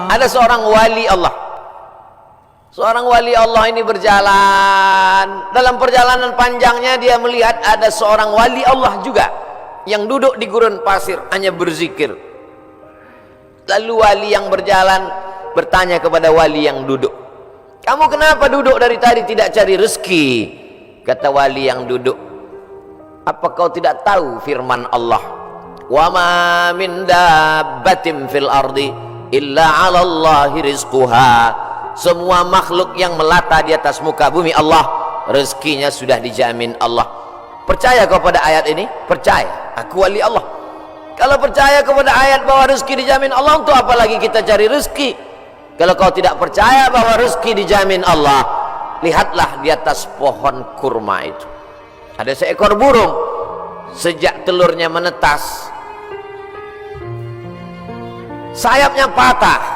Ada seorang wali Allah. Seorang wali Allah ini berjalan. Dalam perjalanan panjangnya dia melihat ada seorang wali Allah juga yang duduk di gurun pasir hanya berzikir. Lalu wali yang berjalan bertanya kepada wali yang duduk, "Kamu kenapa duduk dari tadi tidak cari rezeki?" Kata wali yang duduk, "Apa kau tidak tahu firman Allah, wa ma min dabbatin fil ardi illa 'ala Allahi rizquha." Semua makhluk yang melata di atas muka bumi Allah, rezekinya sudah dijamin Allah. Percaya kau pada ayat ini? Percaya. Aku wali Allah. Kalau percaya kepada ayat bahwa rezeki dijamin Allah, untuk apa lagi kita cari rezeki? Kalau kau tidak percaya bahwa rezeki dijamin Allah, lihatlah di atas pohon kurma itu. Ada seekor burung, sejak telurnya menetas, sayapnya patah.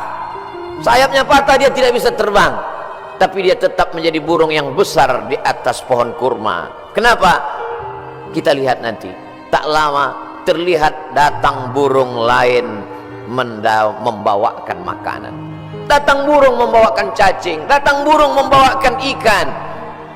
Sayapnya patah, dia tidak bisa terbang, tapi dia tetap menjadi burung yang besar di atas pohon kurma. Kenapa? Kita lihat nanti. Tak lama terlihat datang burung lain membawakan makanan. Datang burung membawakan cacing, datang burung membawakan ikan.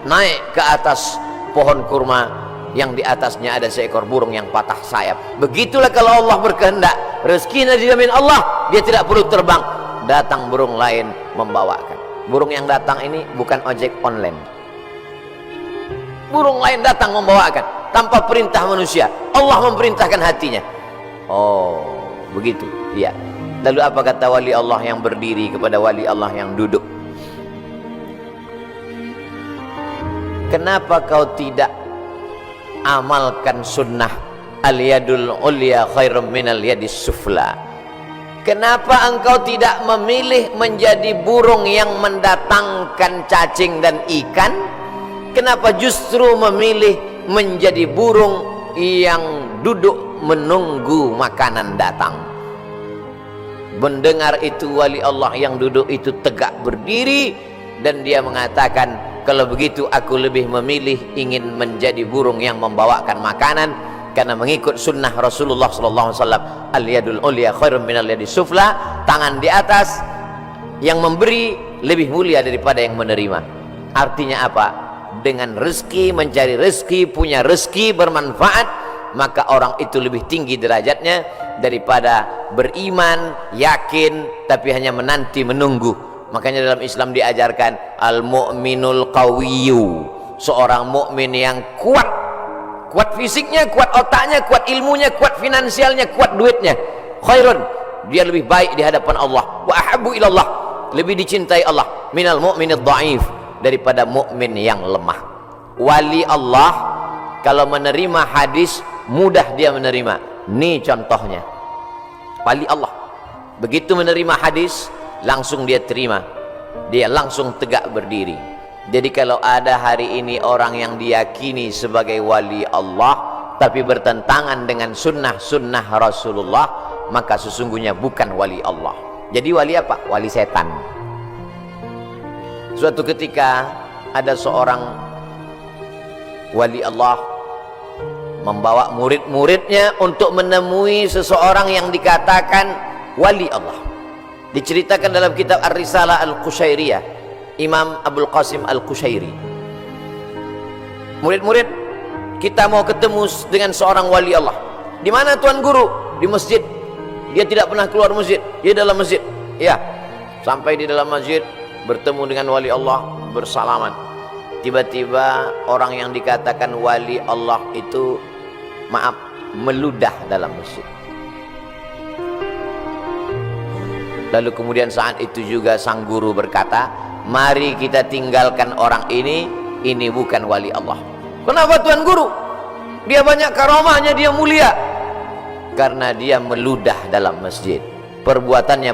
Naik ke atas pohon kurma yang di atasnya ada seekor burung yang patah sayap. Begitulah kalau Allah berkehendak, rezekinya dijamin Allah, dia tidak perlu terbang. Datang burung lain membawakan. Burung yang datang ini bukan ojek online. Burung lain datang membawakan tanpa perintah manusia. Allah memerintahkan hatinya. Oh, begitu. Iya. Lalu apa kata wali Allah yang berdiri kepada wali Allah yang duduk? Kenapa kau tidak amalkan sunnah al-yadul ulya khairum minal yadis sufla? Kenapa engkau tidak memilih menjadi burung yang mendatangkan cacing dan ikan? Kenapa justru memilih menjadi burung yang duduk menunggu makanan datang? Mendengar itu wali Allah yang duduk itu tegak berdiri dan dia mengatakan, kalau begitu aku lebih memilih ingin menjadi burung yang membawakan makanan, karena mengikut sunnah Rasulullah SAW. Al-yadul ulya khairun minal yadis sufla. Tangan di atas yang memberi lebih mulia daripada yang menerima. Artinya apa? Dengan rezeki, mencari rezeki, punya rezeki bermanfaat, maka orang itu lebih tinggi derajatnya daripada beriman, yakin, tapi hanya menanti, menunggu. Makanya dalam Islam diajarkan al-mu'minul qawiyyu, seorang mukmin yang kuat. Kuat fisiknya, kuat otaknya, kuat ilmunya, kuat finansialnya, kuat duitnya. Khairun, dia lebih baik di hadapan Allah. Wa ahabbu ilallah, lebih dicintai Allah minal mu'minid dhaif, daripada mukmin yang lemah. Wali Allah kalau menerima hadis mudah dia menerima. Ini contohnya. Wali Allah begitu menerima hadis langsung dia terima. Dia langsung tegak berdiri. Jadi kalau ada hari ini orang yang diyakini sebagai wali Allah tapi bertentangan dengan sunnah-sunnah Rasulullah, maka sesungguhnya bukan wali Allah. Jadi wali apa? Wali setan. Suatu ketika ada seorang wali Allah membawa murid-muridnya untuk menemui seseorang yang dikatakan wali Allah. Diceritakan dalam kitab Ar-Risalah Al-Qushairiyah, Imam Abdul Qasim Al-Qushairi. Murid-murid, kita mau ketemu dengan seorang wali Allah. Di mana Tuan Guru? Di masjid. Dia tidak pernah keluar masjid, dia dalam masjid. Ya, sampai di dalam masjid bertemu dengan wali Allah, bersalaman. Tiba-tiba orang yang dikatakan wali Allah itu, maaf, meludah dalam masjid. Lalu kemudian saat itu juga sang guru berkata, mari kita tinggalkan orang ini bukan wali Allah. Kenapa Tuan Guru? Dia banyak karamahnya, dia mulia. Karena dia meludah dalam masjid. Perbuatannya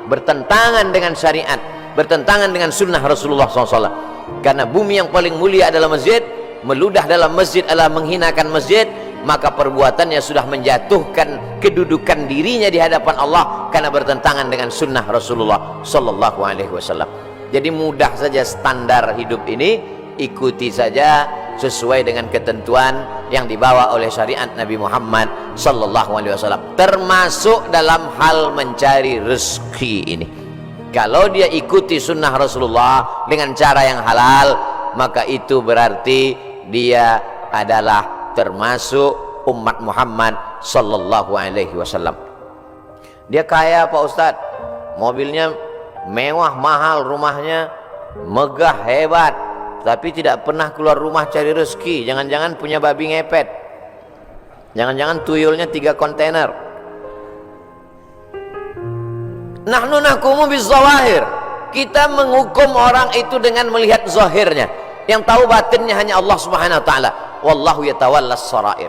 bertentangan dengan syariat, bertentangan dengan sunnah Rasulullah SAW. Karena bumi yang paling mulia adalah masjid, meludah dalam masjid adalah menghinakan masjid, maka perbuatannya sudah menjatuhkan kedudukan dirinya di hadapan Allah karena bertentangan dengan sunnah Rasulullah SAW. Jadi mudah saja standar hidup ini. ikuti saja sesuai dengan ketentuan yang dibawa oleh syariat Nabi Muhammad sallallahu alaihi wasallam, termasuk dalam hal mencari rezeki ini. Kalau dia ikuti sunnah Rasulullah dengan cara yang halal, maka itu berarti dia adalah termasuk umat Muhammad sallallahu alaihi wasallam. Dia kaya Pak Ustadz, mobilnya mewah, mahal, rumahnya megah, hebat, tapi tidak pernah keluar rumah cari rezeki. Jangan-jangan punya babi ngepet, jangan-jangan tuyulnya 3 kontainer. Nahnu nahkumu bizawahir, kita menghukum orang itu dengan melihat zahirnya. Yang tahu batinnya hanya Allah subhanahu wa ta'ala. Wallahu yatawallas sarair.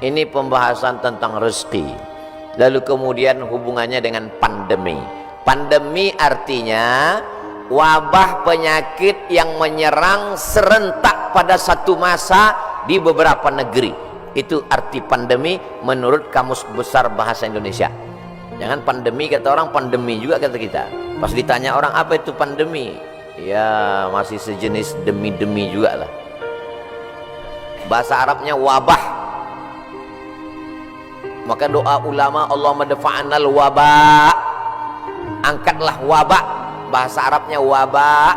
Ini pembahasan tentang rezeki. Lalu kemudian hubungannya dengan pandemi. Pandemi artinya wabah penyakit yang menyerang serentak pada satu masa di beberapa negeri. Itu arti pandemi menurut Kamus Besar Bahasa Indonesia. Jangan pandemi kata orang, pandemi juga kata kita. Pas ditanya orang apa itu pandemi, ya masih sejenis demi-demi juga lah. Bahasa Arabnya wabah. Maka doa ulama, Allahumma dafa'anal wabah, angkatlah wabah. Bahasa Arabnya wabah,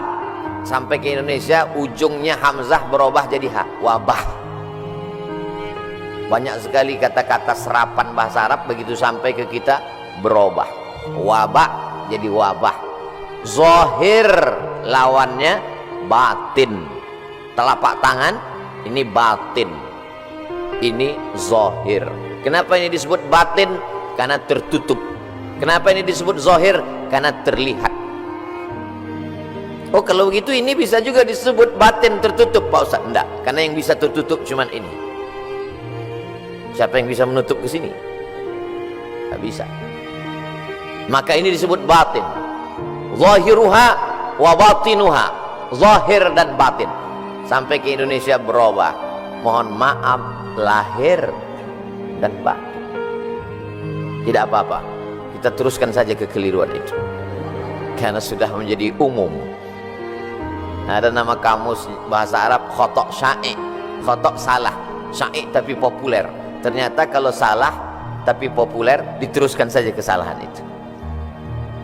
sampai ke Indonesia ujungnya hamzah berubah jadi ha, wabah. Banyak sekali kata-kata serapan bahasa Arab begitu sampai ke kita berubah. Wabah jadi wabah. Zahir lawannya batin. Telapak tangan ini batin, ini zahir. Kenapa ini disebut batin? Karena tertutup. Kenapa ini disebut zahir? Karena terlihat. Oh kalau begitu ini bisa juga disebut batin tertutup Pak Ustaz? Enggak, karena yang bisa tertutup cuman ini. Siapa yang bisa menutup ke sini? Enggak bisa. Maka ini disebut batin. Zahiruha wa batinuha, zahir dan batin. Sampai ke Indonesia berubah. Mohon maaf, lahir dan batin. Tidak apa-apa, kita teruskan saja kekeliruan itu karena sudah menjadi umum. Ada nama kamus bahasa Arab khotok sya'i, khotok salah, sya'i tapi populer. Ternyata kalau salah tapi populer, diteruskan saja kesalahan itu.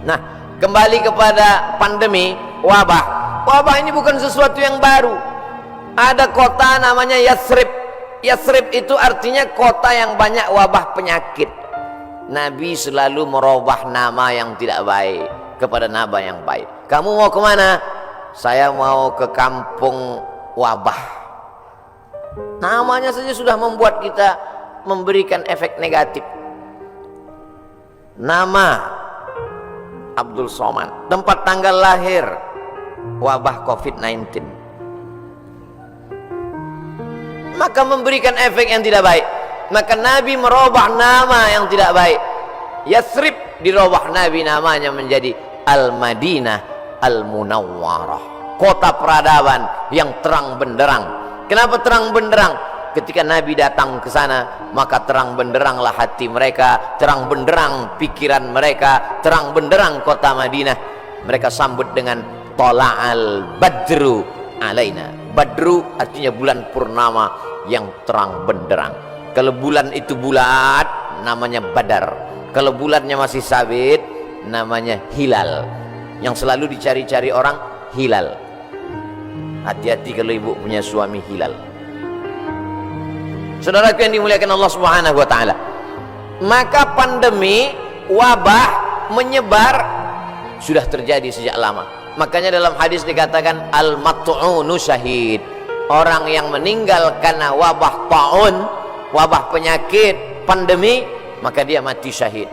Nah, kembali kepada pandemi, wabah. Wabah ini bukan sesuatu yang baru. Ada kota namanya Yathrib. Yathrib itu artinya kota yang banyak wabah penyakit. Nabi selalu merubah nama yang tidak baik kepada nama yang baik. Kamu mau kemana? Saya mau ke kampung wabah. Namanya saja sudah membuat kita memberikan efek negatif. Nama Abdul Somad, tempat tanggal lahir, wabah COVID-19. Maka memberikan efek yang tidak baik. Maka Nabi merubah nama yang tidak baik. Yathrib dirubah Nabi namanya menjadi Al-Madinah Al-Munawwarah, kota peradaban yang terang benderang. Kenapa terang benderang? Ketika Nabi datang ke sana, maka terang benderanglah hati mereka, terang benderang pikiran mereka, terang benderang kota Madinah. Mereka sambut dengan Tola'al Badru alaina. Badru artinya bulan purnama yang terang benderang. Kalau bulan itu bulat, namanya Badar. Kalau bulannya masih sabit, namanya hilal. Yang selalu dicari-cari orang, hilal. Hati-hati kalau ibu punya suami hilal. Saudaraku yang dimuliakan Allah Subhanahu wa ta'ala, maka pandemi, wabah menyebar sudah terjadi sejak lama. Makanya dalam hadis dikatakan al-mat'unu syahid. Orang yang meninggal karena wabah ta'un, wabah penyakit, pandemi, maka dia mati syahid.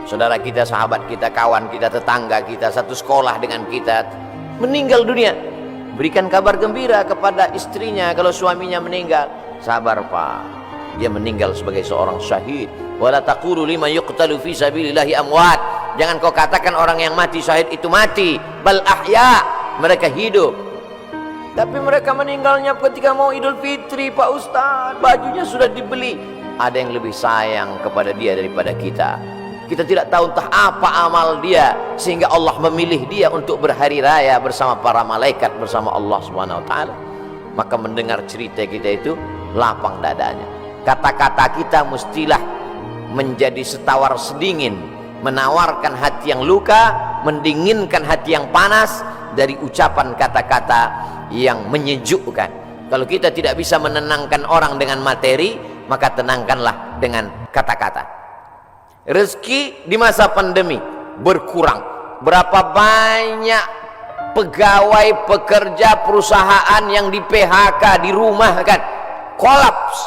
Saudara kita, sahabat kita, kawan kita, tetangga kita, satu sekolah dengan kita, meninggal dunia. Berikan kabar gembira kepada istrinya kalau suaminya meninggal. Sabar Pak, dia meninggal sebagai seorang syahid. Wala taqulu liman yuqtalu fi sabilillahi amwat. Jangan kau katakan orang yang mati syahid itu mati, bal ahya, mereka hidup. Tapi mereka meninggalnya ketika mau Idul Fitri Pak Ustaz, bajunya sudah dibeli. Ada yang lebih sayang kepada dia daripada kita. Kita tidak tahu entah apa amal dia sehingga Allah memilih dia untuk berhari raya bersama para malaikat, bersama Allah Subhanahu wa ta'ala. maka mendengar cerita kita itu lapang dadanya. Kata-kata kita mestilah menjadi setawar sedingin, menawarkan hati yang luka, mendinginkan hati yang panas dari ucapan kata-kata yang menyejukkan. Kalau kita tidak bisa menenangkan orang dengan materi, maka tenangkanlah dengan kata-kata. Rezeki di masa pandemi berkurang. Berapa banyak pegawai, pekerja perusahaan yang di PHK, dirumahkan, kolaps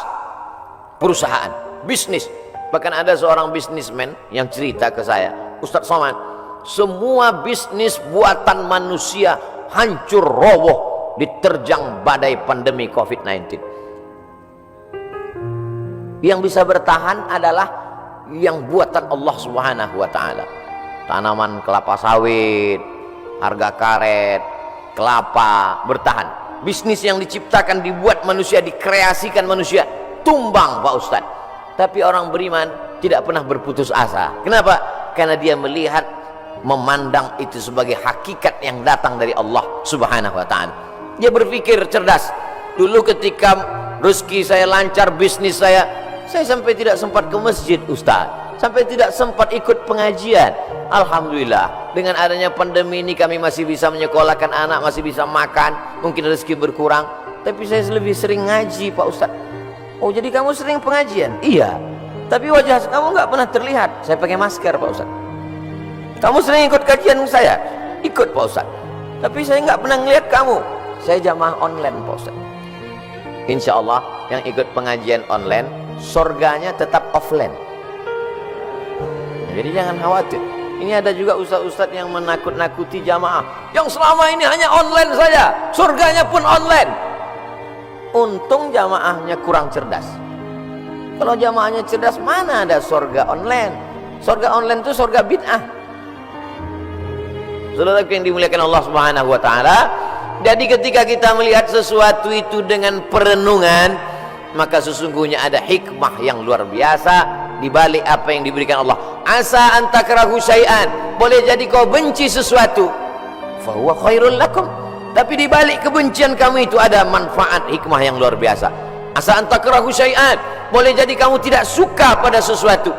perusahaan, bisnis. Bahkan ada seorang bisnismen yang cerita ke saya, Ustaz Somad, semua bisnis buatan manusia hancur roboh diterjang badai pandemi COVID-19. Yang bisa bertahan adalah yang buatan Allah Subhanahu wa ta'ala. Tanaman kelapa sawit, harga karet, kelapa bertahan. Bisnis yang diciptakan, dibuat manusia, dikreasikan manusia, tumbang Pak Ustaz. Tapi orang beriman tidak pernah berputus asa. Kenapa? Karena dia melihat, memandang itu sebagai hakikat yang datang dari Allah Subhanahu wa ta'ala. Dia berpikir cerdas. Dulu ketika rezeki saya lancar, bisnis saya sampai tidak sempat ke masjid Ustaz, sampai tidak sempat ikut pengajian. Alhamdulillah, dengan adanya pandemi ini kami masih bisa menyekolahkan anak, masih bisa makan, mungkin rezeki berkurang, tapi saya lebih sering ngaji Pak Ustaz. Oh, jadi kamu sering pengajian? Iya, tapi wajah kamu nggak pernah terlihat. Saya pakai masker Pak Ustaz. Kamu sering ikut kajian saya? Ikut Pak Ustaz, tapi saya nggak pernah ngelihat kamu. Saya jamaah online Pak Ustaz. Insya Allah yang ikut pengajian online, surganya tetap offline. Jadi jangan khawatir. Ini ada juga ustaz-ustaz yang menakut-nakuti jamaah, yang selama ini hanya online saja, surganya pun online. Untung jamaahnya kurang cerdas. Kalau jamaahnya cerdas, mana ada surga online? Surga online itu surga bid'ah. Saudara yang dimuliakan Allah Subhanahu wa ta'ala, jadi ketika kita melihat sesuatu itu dengan perenungan, maka sesungguhnya ada hikmah yang luar biasa di balik apa yang diberikan Allah. Asa an takrahu syai'an, boleh jadi kau benci sesuatu, fa huwa khairul lakum, tapi di balik kebencian kamu itu ada manfaat, hikmah yang luar biasa. Asa an takrahu syai'an, boleh jadi kamu tidak suka pada sesuatu,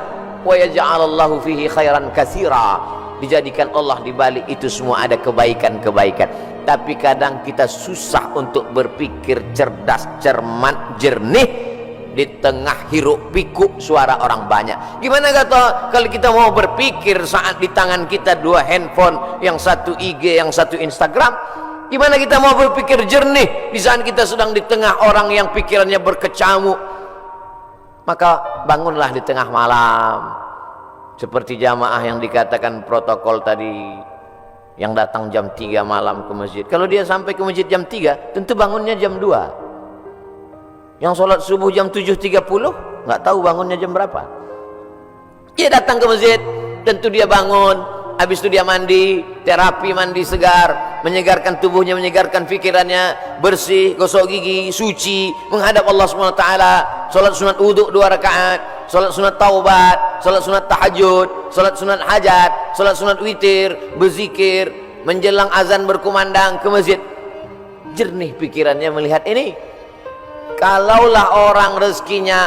wa yaj'alallahu fihi khairan katsira, dijadikan Allah di balik itu semua ada kebaikan-kebaikan. Tapi kadang kita susah untuk berpikir cerdas, cermat, jernih di tengah hiruk pikuk suara orang banyak. Gimana kata kalau kita mau berpikir saat di tangan kita dua handphone, yang satu IG, yang satu Instagram? Gimana kita mau berpikir jernih di saat kita sedang di tengah orang yang pikirannya berkecamuk? Maka bangunlah di tengah malam, seperti jamaah yang dikatakan protokol tadi, yang datang jam 3 malam ke masjid. Kalau dia sampai ke masjid jam 3, tentu bangunnya jam 2. Yang sholat subuh jam 7.30, nggak tahu bangunnya jam berapa. Dia datang ke masjid, tentu dia bangun, habis itu dia mandi, terapi mandi segar, menyegarkan tubuhnya, menyegarkan pikirannya, bersih, gosok gigi, suci, menghadap Allah SWT, sholat sunat wudhu 2 rakaat, sholat sunat taubat, sholat sunat tahajud, sholat sunat hajat, sholat sunat witir, berzikir, menjelang azan berkumandang ke masjid. Jernih pikirannya melihat ini. Kalaulah orang rezekinya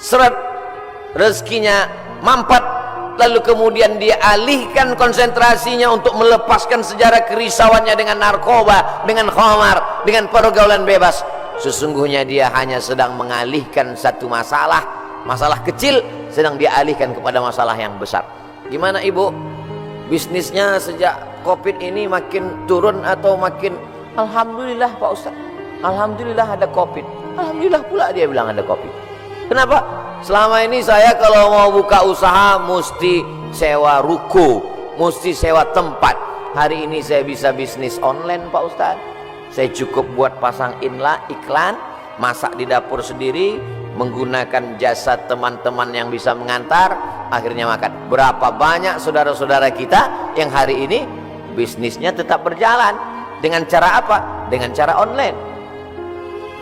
seret, rezekinya mampat, lalu kemudian dia alihkan konsentrasinya untuk melepaskan sejarah kerisauannya dengan narkoba, dengan khamar, dengan pergaulan bebas, sesungguhnya dia hanya sedang mengalihkan satu masalah, masalah kecil, sedang dia alihkan kepada masalah yang besar. Gimana ibu? Bisnisnya sejak COVID ini makin turun atau makin? Alhamdulillah Pak Ustaz, alhamdulillah ada COVID. Alhamdulillah pula dia bilang ada COVID. Kenapa? Selama ini saya kalau mau buka usaha mesti sewa ruko, mesti sewa tempat. Hari ini saya bisa bisnis online Pak Ustaz. Saya cukup buat pasang iklan, masak di dapur sendiri, menggunakan jasa teman-teman yang bisa mengantar, akhirnya makan. Berapa banyak saudara-saudara kita yang hari ini bisnisnya tetap berjalan. Dengan cara apa? Dengan cara online.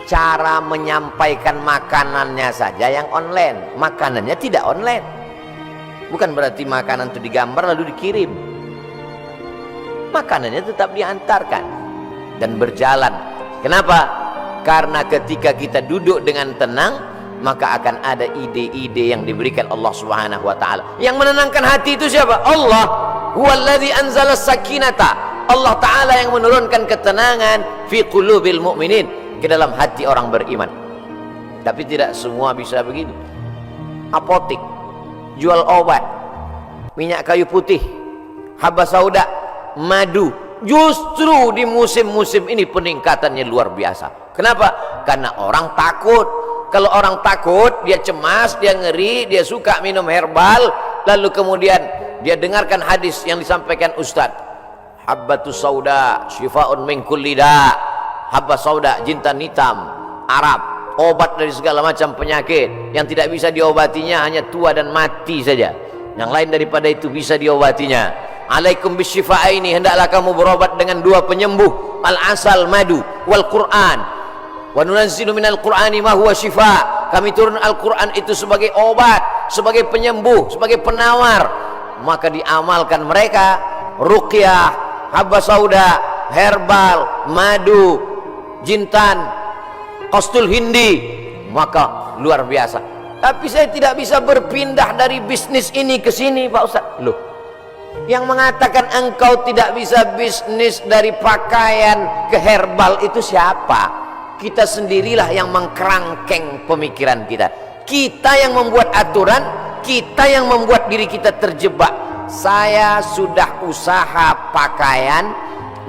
Cara menyampaikan makanannya saja yang online, makanannya tidak online. Bukan berarti makanan itu digambar lalu dikirim. Makanannya tetap diantarkan dan berjalan. Kenapa? Karena ketika kita duduk dengan tenang, maka akan ada ide-ide yang diberikan Allah Subhanahu wa taala. Yang menenangkan hati itu siapa? Allah. Huwallazi anzala sakinata. Allah taala yang menurunkan ketenangan fi qulubil mu'minin, ke dalam hati orang beriman. Tapi tidak semua bisa begini. Apotik, jual obat, minyak kayu putih, haba sauda, madu. Justru di musim-musim ini peningkatannya luar biasa. Kenapa? Karena orang takut. Kalau orang takut, dia cemas, dia ngeri, dia suka minum herbal, lalu kemudian dia dengarkan hadis yang disampaikan Ustadz. Habbatus sauda syifaun min kulli da. Habba sauda, jintan hitam, Arab, obat dari segala macam penyakit. Yang tidak bisa diobatinya hanya tua dan mati saja. Yang lain daripada itu bisa diobatinya. Alaikum bisyifa'aini, hendaklah kamu berobat dengan dua penyembuh, al-asal, madu, wal Qur'an. Wa nunazzilu minal Qur'ani ma huwa syifa. Kami turun Al-Qur'an itu sebagai obat, sebagai penyembuh, sebagai penawar. Maka diamalkan mereka ruqyah, habba sauda, herbal, madu, jintan, qastul hindi, maka luar biasa. Tapi saya tidak bisa berpindah dari bisnis ini ke sini, Pak Ustaz. Loh, yang mengatakan engkau tidak bisa bisnis dari pakaian ke herbal itu siapa? Kita sendirilah yang mengkerangkeng pemikiran kita. Kita yang membuat aturan, kita yang membuat diri kita terjebak. Saya sudah usaha pakaian,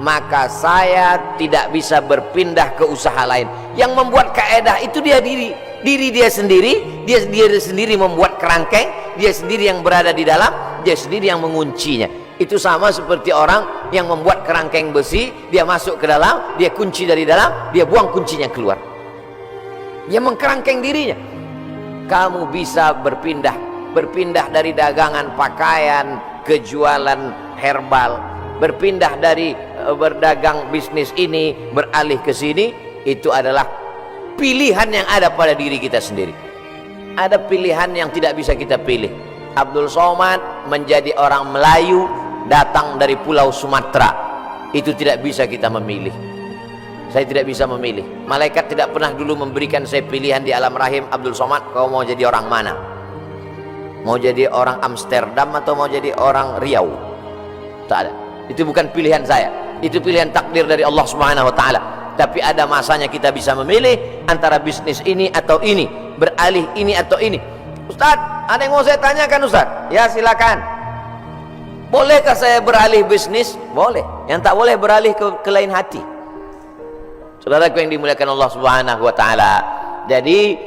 maka saya tidak bisa berpindah ke usaha lain. Yang membuat kaedah itu diri dia sendiri. Dia sendiri membuat kerangkeng, dia sendiri yang berada di dalam, dia sendiri yang menguncinya. Itu sama seperti orang yang membuat kerangkeng besi, dia masuk ke dalam, dia kunci dari dalam, dia buang kuncinya keluar. Dia mengkerangkeng dirinya. Kamu bisa berpindah dari dagangan pakaian ke jualan herbal, berpindah dari berdagang bisnis ini beralih ke sini. Itu adalah pilihan yang ada pada diri kita sendiri. Ada pilihan yang tidak bisa kita pilih. Abdul Somad menjadi orang Melayu, datang dari pulau Sumatera, itu tidak bisa kita memilih. Saya tidak bisa memilih. Malaikat tidak pernah dulu memberikan saya pilihan di alam rahim, Abdul Somad, kau mau jadi orang mana? Mau jadi orang Amsterdam atau mau jadi orang Riau? Tak ada. Itu bukan pilihan saya. Itu pilihan takdir dari Allah Subhanahu wa taala. Tapi ada masanya kita bisa memilih antara bisnis ini atau ini, beralih ini atau ini. Ustaz, ada yang mau saya tanyakan, Ustaz? Ya, silakan. Bolehkah saya beralih bisnis? Boleh. Yang tak boleh beralih ke lain hati. Saudaraku yang dimuliakan Allah Subhanahu wa taala. Jadi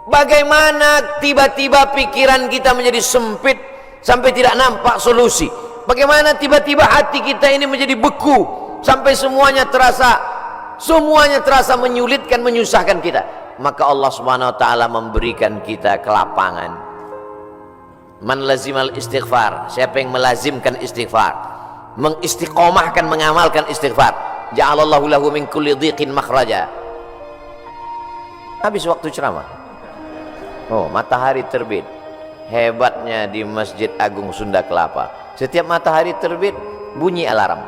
bagaimana tiba-tiba pikiran kita menjadi sempit sampai tidak nampak solusi? Bagaimana tiba-tiba hati kita ini menjadi beku sampai semuanya terasa menyulitkan, menyusahkan kita? Maka Allah Subhanahu wa taala memberikan kita kelapangan. Man lazimal istighfar, siapa yang melazimkan istighfar, mengistiqomahkan, mengamalkan istighfar, ja'alallahu lahu min kulli dhiqin makhraja. Habis waktu ceramah. Oh, matahari terbit. Hebatnya di Masjid Agung Sunda Kelapa. Setiap matahari terbit bunyi alarm.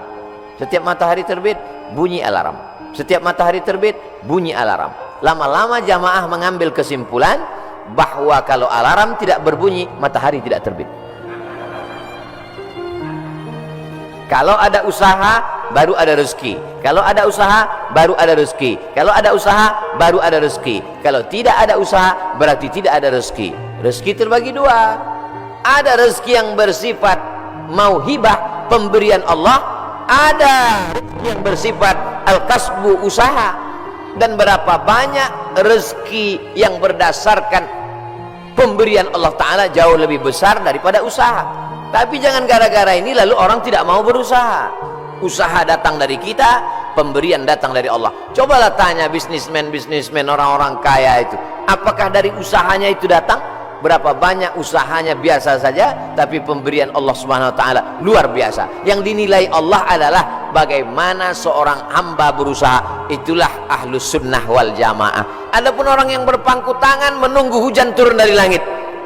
Setiap matahari terbit bunyi alarm. Setiap matahari terbit bunyi alarm. Lama-lama jamaah mengambil kesimpulan bahwa kalau alarm tidak berbunyi, matahari tidak terbit. Kalau ada usaha, baru ada rezeki. Kalau ada usaha, baru ada rezeki. Kalau ada usaha, baru ada rezeki. Kalau tidak ada usaha, berarti tidak ada rezeki. Rezeki terbagi dua. Ada rezeki yang bersifat mauhibah, pemberian Allah. Ada rezeki yang bersifat al-kasbu, usaha. Dan berapa banyak rezeki yang berdasarkan pemberian Allah Ta'ala jauh lebih besar daripada usaha. Tapi jangan gara-gara ini lalu orang tidak mau berusaha. Usaha datang dari kita, pemberian datang dari Allah. Cobalah tanya bisnismen orang-orang kaya itu, apakah dari usahanya itu datang? Berapa banyak usahanya biasa saja, tapi pemberian Allah Subhanahu wa taala luar biasa. Yang dinilai Allah adalah bagaimana seorang hamba berusaha. Itulah ahlus sunnah wal jamaah. Adapun orang yang berpangku tangan menunggu hujan turun dari langit,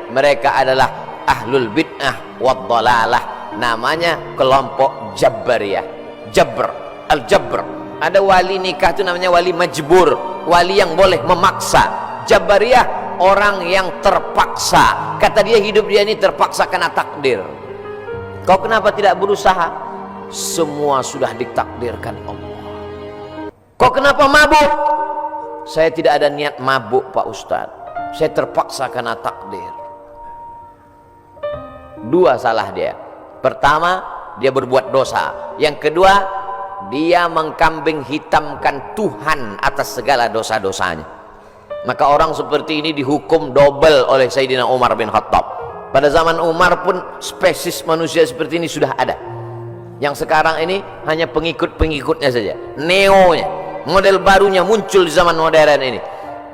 mereka adalah ahlul bid'ah wad dhalalah. Namanya kelompok Jabariyah. Jabr, al-Jabr, Ada wali nikah itu namanya wali majbur, wali yang boleh memaksa. Jabariyah orang yang terpaksa. Kata dia hidup dia ini terpaksa karena takdir. Kau kenapa tidak berusaha? Semua sudah ditakdirkan Allah. Kau kenapa mabuk? Saya tidak ada niat mabuk Pak Ustadz, saya terpaksa karena takdir. Dua salah dia. Pertama, dia berbuat dosa. Yang kedua, dia mengkambing hitamkan Tuhan atas segala dosa-dosanya. Maka orang seperti ini dihukum double oleh Sayyidina Umar bin Khattab. Pada zaman Umar pun spesies manusia seperti ini sudah ada. Yang sekarang ini hanya pengikut-pengikutnya saja, neonya, model barunya muncul di zaman modern ini.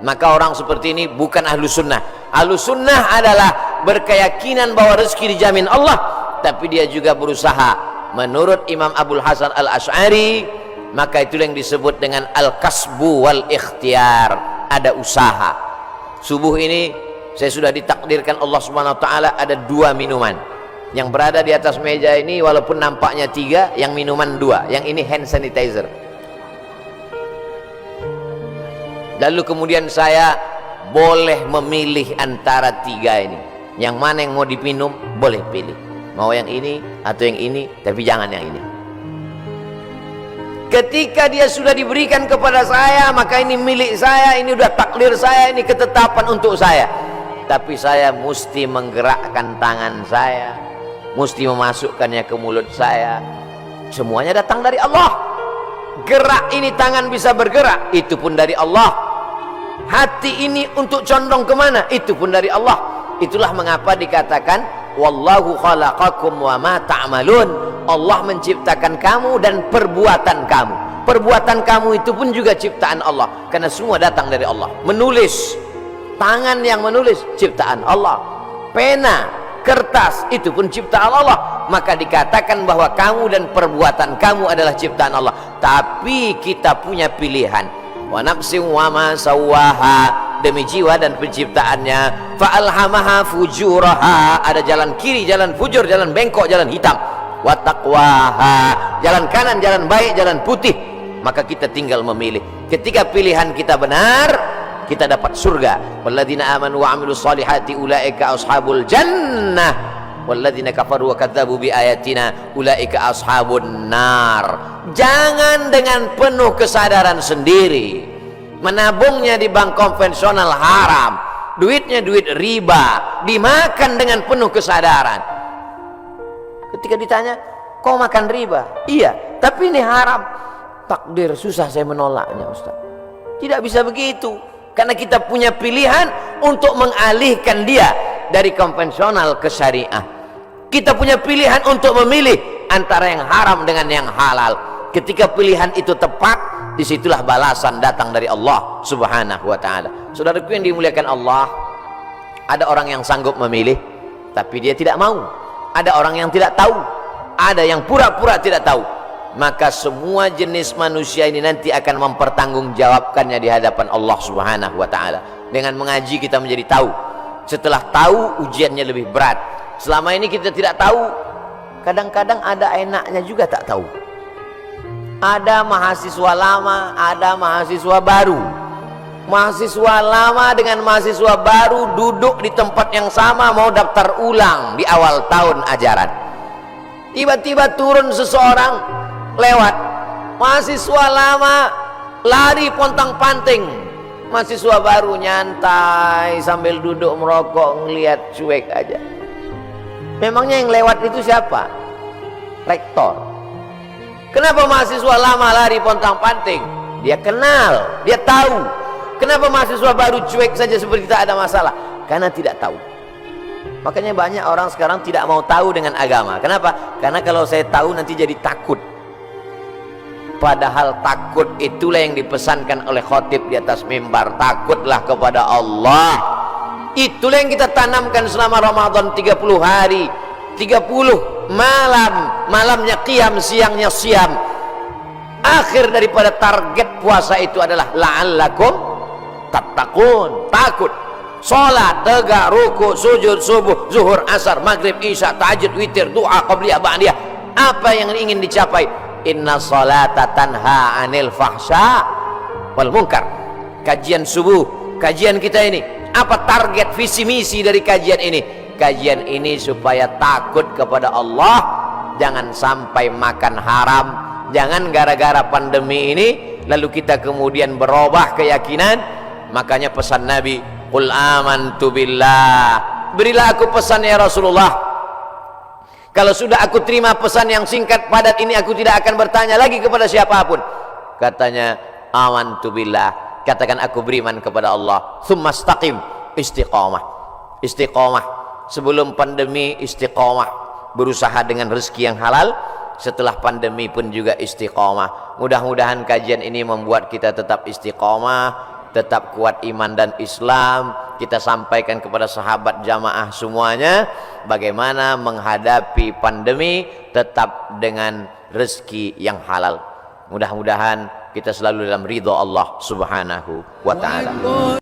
Maka orang seperti ini bukan ahlu sunnah. Ahlu sunnah adalah berkeyakinan bahwa rezeki dijamin Allah, tapi dia juga berusaha. Menurut Imam Abul Hasan Al-Asy'ari, maka itu yang disebut dengan al-kasbu wal ikhtiar. Ada usaha. Subuh ini saya sudah ditakdirkan Allah Subhanahu wa taala ada 2 minuman yang berada di atas meja ini, walaupun nampaknya 3, yang minuman 2, yang ini hand sanitizer. Lalu kemudian saya boleh memilih antara 3 ini. Yang mana yang mau diminum boleh pilih. Mau yang ini atau yang ini, tapi jangan yang ini. Ketika dia sudah diberikan kepada saya, maka ini milik saya, ini udah takdir saya, ini ketetapan untuk saya. Tapi saya mesti menggerakkan tangan saya, mesti memasukkannya ke mulut saya. Semuanya datang dari Allah. Gerak ini tangan bisa bergerak, itu pun dari Allah. Hati ini untuk condong kemana, itu pun dari Allah. Itulah mengapa dikatakan wallahu khalaqakum wa ma ta'malun. Allah menciptakan kamu dan perbuatan kamu. Perbuatan kamu itu pun juga ciptaan Allah, karena semua datang dari Allah. Menulis, tangan yang menulis ciptaan Allah. Pena, kertas, itu pun ciptaan Allah. Maka dikatakan bahwa kamu dan perbuatan kamu adalah ciptaan Allah. Tapi kita punya pilihan. Wa nafsin wa ma sawwaha, demi jiwa dan penciptaannya. Fa alhamaha fujuraha, ada jalan kiri, jalan fujur, jalan bengkok, jalan hitam. Wa taqwaha, jalan kanan, jalan baik, jalan putih. Maka kita tinggal memilih. Ketika pilihan kita benar, kita dapat surga. Walladzina amanu wa amilus solihati ulaika ashabul jannah walladzina kafaru wa kadzabu bi ayatina ulaika ashabun nar. Jangan dengan penuh kesadaran sendiri. Menabungnya di bank konvensional haram, duitnya duit riba, dimakan dengan penuh kesadaran. Ketika ditanya, kau makan riba? Iya, tapi ini haram. Takdir, susah saya menolaknya Ustaz. Tidak bisa begitu, karena kita punya pilihan untuk mengalihkan dia dari konvensional ke syariah. Kita punya pilihan untuk memilih antara yang haram dengan yang halal. Ketika pilihan itu tepat, disitulah balasan datang dari Allah Subhanahu wa ta'ala. Saudaraku yang dimuliakan Allah, ada orang yang sanggup memilih tapi dia tidak mau. Ada orang yang tidak tahu, ada yang pura-pura tidak tahu. Maka semua jenis manusia ini nanti akan mempertanggungjawabkannya di hadapan Allah Subhanahu wa ta'ala. Dengan mengaji kita menjadi tahu. Setelah tahu, ujiannya lebih berat. Selama ini kita tidak tahu, kadang-kadang ada enaknya juga tak tahu. Ada mahasiswa lama, ada mahasiswa baru. Mahasiswa lama dengan mahasiswa baru duduk di tempat yang sama, mau daftar ulang di awal tahun ajaran. Tiba-tiba turun seseorang lewat. Mahasiswa lama lari pontang-panting, mahasiswa baru nyantai sambil duduk merokok, ngelihat cuek aja. Memangnya yang lewat itu siapa? Rektor. Kenapa mahasiswa lama lari pontang-panting? Dia kenal, dia tahu. Kenapa mahasiswa baru cuek saja seperti tak ada masalah? Karena tidak tahu. Makanya banyak orang sekarang tidak mau tahu dengan agama. Kenapa? Karena kalau saya tahu nanti jadi takut. Padahal takut itulah yang dipesankan oleh khotib di atas mimbar. Takutlah kepada Allah. Itulah yang kita tanamkan selama Ramadan 30 hari. 30 malam, malamnya qiyam, siangnya siam. Akhir daripada target puasa itu adalah la'allakum tattaqun, takut. Salat, tegak, ruku, sujud, subuh, zuhur, asar, maghrib, isya, tahajud, witir, doa, qabliyah, ba'diyah. Apa yang ingin dicapai? inna salata tanha anil fahsya wal munkar. Kajian subuh, kajian kita ini, apa target visi misi dari kajian ini? Kajian ini supaya takut kepada Allah, jangan sampai makan haram, jangan gara-gara pandemi ini lalu kita kemudian berubah keyakinan. Makanya pesan Nabi, qul amantu billah, berilah aku pesan ya Rasulullah. Kalau sudah aku terima pesan yang singkat padat ini, aku tidak akan bertanya lagi kepada siapapun. Katanya, amantu billah, katakan aku beriman kepada Allah. Tsumma istaqim, istiqamah. Istiqamah sebelum pandemi, istiqamah berusaha dengan rezeki yang halal. Setelah pandemi pun juga istiqamah. Mudah-mudahan kajian ini membuat kita tetap istiqamah, tetap kuat iman dan Islam. Kita sampaikan kepada sahabat jamaah semuanya bagaimana menghadapi pandemi tetap dengan rezeki yang halal. Mudah-mudahan kita selalu dalam ridha Allah Subhanahu wa ta'ala.